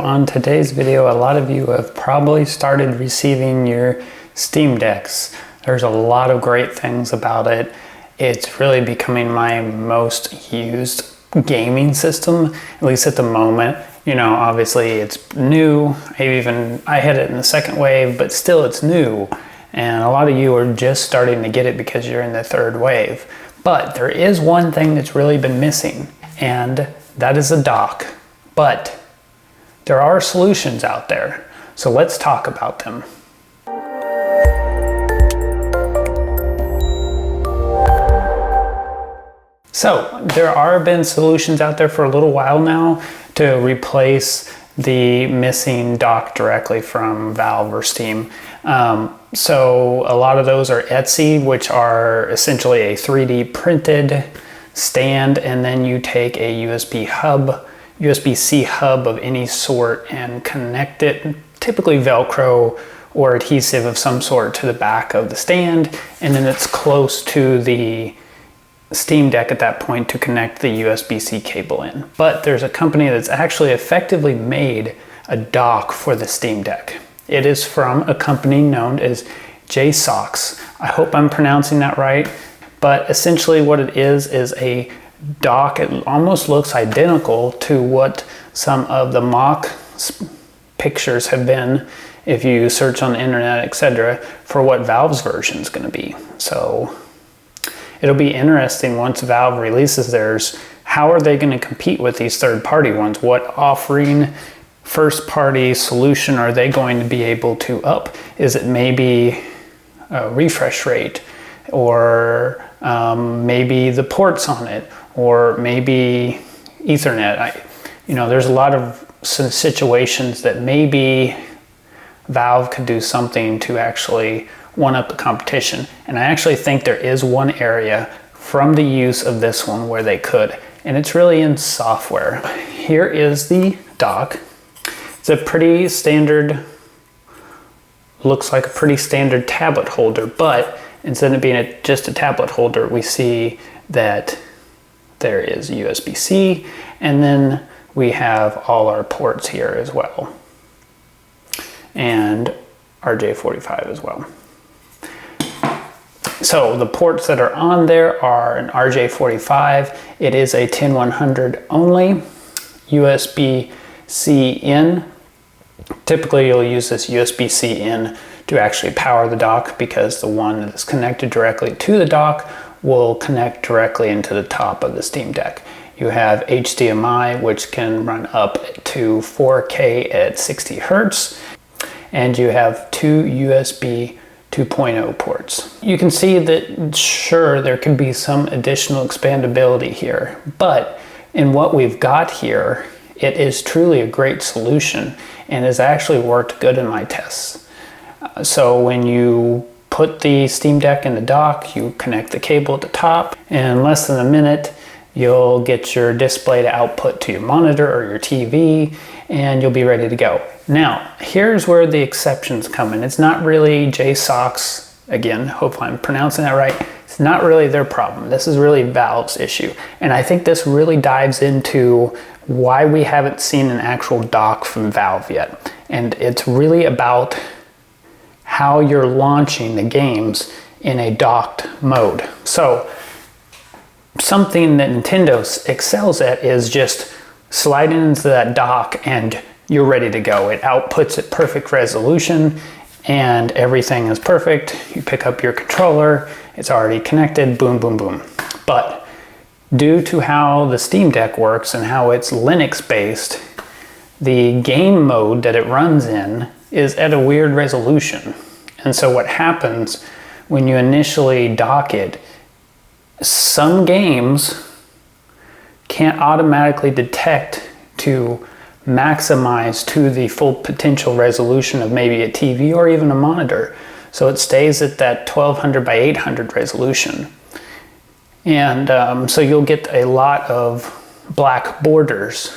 on today's video, a lot of you have probably started receiving your Steam Decks. There's a lot of great things about it. It's really becoming my most used gaming system, at least at the moment. You know, obviously it's new. I had it in the second wave, but still it's new. And a lot of you are just starting to get it because you're in the third wave. But there is one thing that's really been missing, and that is a dock. But there are solutions out there. So let's talk about them. So there are been solutions out there for a little while now to replace the missing dock directly from Valve or Steam. So a lot of those are Etsy, which are essentially a 3D printed stand, and then you take a USB-C hub of any sort and connect it, typically Velcro or adhesive of some sort, to the back of the stand, and then it's close to the Steam Deck at that point to connect the USB-C cable in. But there's a company that's actually effectively made a dock for the Steam Deck. It is from a company known as Jsaux. I hope I'm pronouncing that right, but essentially what it is a dock. It almost looks identical to what some of the mock pictures have been if you search on the internet, etc., for what Valve's version is going to be. So it'll be interesting once Valve releases theirs. How are they going to compete with these third-party ones? What offering first-party solution are they going to be able to up? Is it maybe a refresh rate, or maybe the ports on it, or maybe Ethernet? There's a lot of situations that maybe Valve could do something to actually one-up the competition. And I actually think there is one area from the use of this one where they could, and it's really in software. Here is the dock. It's a pretty standard, looks like a pretty standard tablet holder, but instead of being just a tablet holder, we see that there is USB-C, and then we have all our ports here as well, and RJ45 as well. So the ports that are on there are an RJ45. It is a 10100 only, USB-C in. Typically you'll use this USB-C in to actually power the dock, because the one that is connected directly to the dock will connect directly into the top of the Steam Deck. You have HDMI, which can run up to 4K at 60 Hertz, and you have two USB 2.0 ports. You can see that, sure, there can be some additional expandability here, but in what we've got here, it is truly a great solution and has actually worked good in my tests. So when you put the Steam Deck in the dock, you connect the cable at the top, and in less than a minute, you'll get your display to output to your monitor or your TV, and you'll be ready to go. Now, here's where the exceptions come in. It's not really Jsaux, again, hopefully I'm pronouncing that right. It's not really their problem. This is really Valve's issue. And I think this really dives into why we haven't seen an actual dock from Valve yet. And it's really about how you're launching the games in a docked mode. So something that Nintendo excels at is just sliding into that dock and you're ready to go. It outputs at perfect resolution and everything is perfect. You pick up your controller, it's already connected, boom, boom, boom. But due to how the Steam Deck works and how it's Linux based, the game mode that it runs in is at a weird resolution. And so what happens when you initially dock it, some games can't automatically detect to maximize to the full potential resolution of maybe a TV or even a monitor. So it stays at that 1200 by 800 resolution. And so you'll get a lot of black borders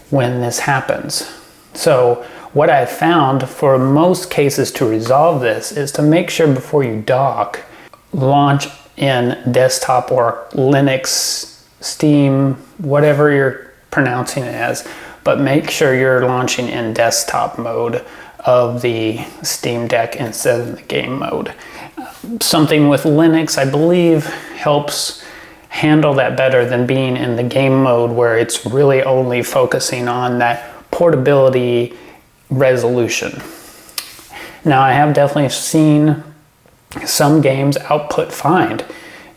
when this happens. So what I've found for most cases to resolve this is to make sure before you dock, launch in desktop or Linux, Steam, whatever you're pronouncing it as, but make sure you're launching in desktop mode of the Steam Deck instead of the game mode. Something with Linux, I believe, helps handle that better than being in the game mode where it's really only focusing on that portability resolution. Now, I have definitely seen some games output fine,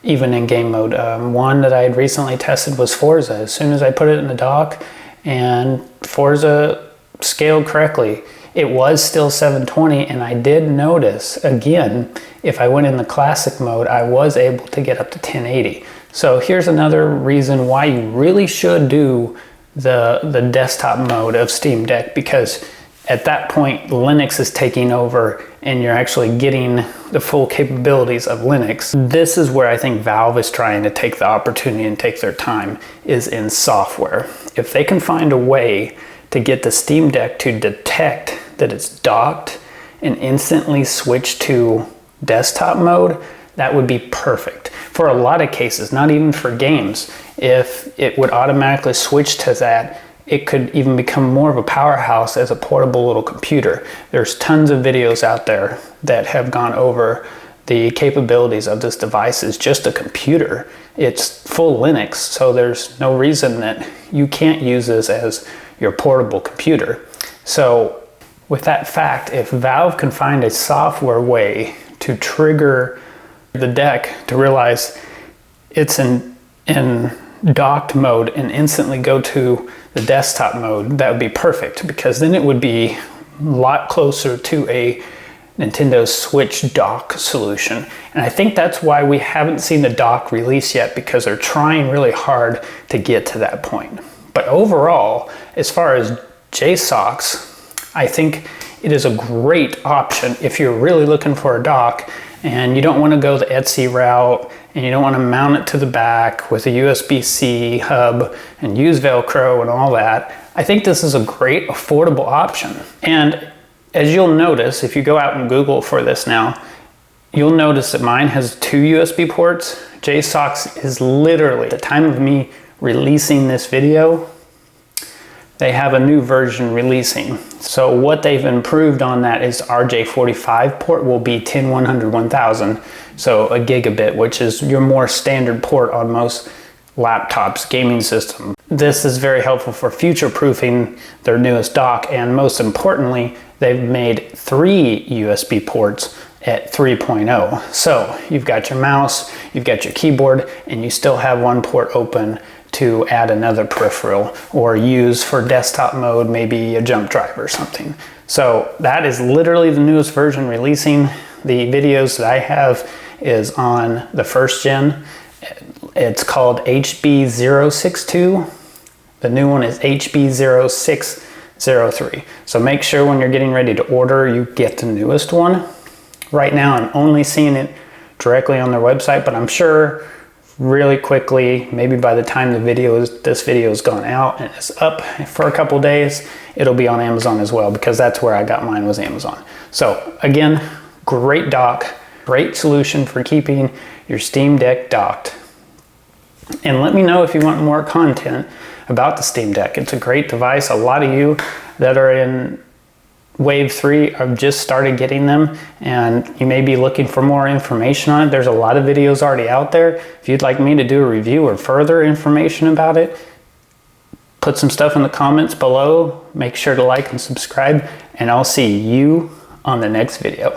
even in game mode. One that I had recently tested was Forza. As soon as I put it in the dock and Forza scaled correctly, it was still 720, and I did notice, again, if I went in the classic mode, I was able to get up to 1080. So here's another reason why you really should do the desktop mode of Steam Deck, because at that point, Linux is taking over and you're actually getting the full capabilities of Linux. This is where I think Valve is trying to take the opportunity and take their time, is in software. If they can find a way to get the Steam Deck to detect that it's docked and instantly switch to desktop mode, that would be perfect. For a lot of cases, not even for games, if it would automatically switch to that, it could even become more of a powerhouse as a portable little computer. There's tons of videos out there that have gone over the capabilities of this device as just a computer. It's full Linux, so there's no reason that you can't use this as your portable computer. So with that fact, if Valve can find a software way to trigger the deck to realize it's in docked mode and instantly go to the desktop mode, that would be perfect, because then it would be a lot closer to a Nintendo Switch dock solution. And I think that's why we haven't seen the dock release yet, because they're trying really hard to get to that point. But overall, as far as Jsaux, I think it is a great option if you're really looking for a dock and you don't want to go the Etsy route and you don't want to mount it to the back with a USB-C hub and use Velcro and all that. I think this is a great affordable option. And as you'll notice, if you go out and Google for this now, you'll notice that mine has 2 USB ports. Jsaux is literally, at the time of me releasing this video, they have a new version releasing. So what they've improved on that is RJ45 port will be 10, 1000, so a gigabit, which is your more standard port on most laptops, gaming system. This is very helpful for future-proofing their newest dock, and most importantly, they've made 3 USB ports at 3.0. So you've got your mouse, you've got your keyboard, and you still have one port open to add another peripheral or use for desktop mode, maybe a jump drive or something. So that is literally the newest version releasing. The videos that I have is on the first gen. It's called HB062. The new one is HB0603. So make sure when you're getting ready to order, you get the newest one. Right now, I'm only seeing it directly on their website, but I'm sure really quickly, maybe by the time this video has gone out and it's up for a couple days, it'll be on Amazon as well, because that's where I got mine, was Amazon. So again, great dock, great solution for keeping your Steam Deck docked. And let me know if you want more content about the Steam Deck. It's a great device. A lot of you that are in Wave 3 have just started getting them, and you may be looking for more information on it. There's a lot of videos already out there. If you'd like me to do a review or further information about it, put some stuff in the comments below. Make sure to like and subscribe, and I'll see you on the next video.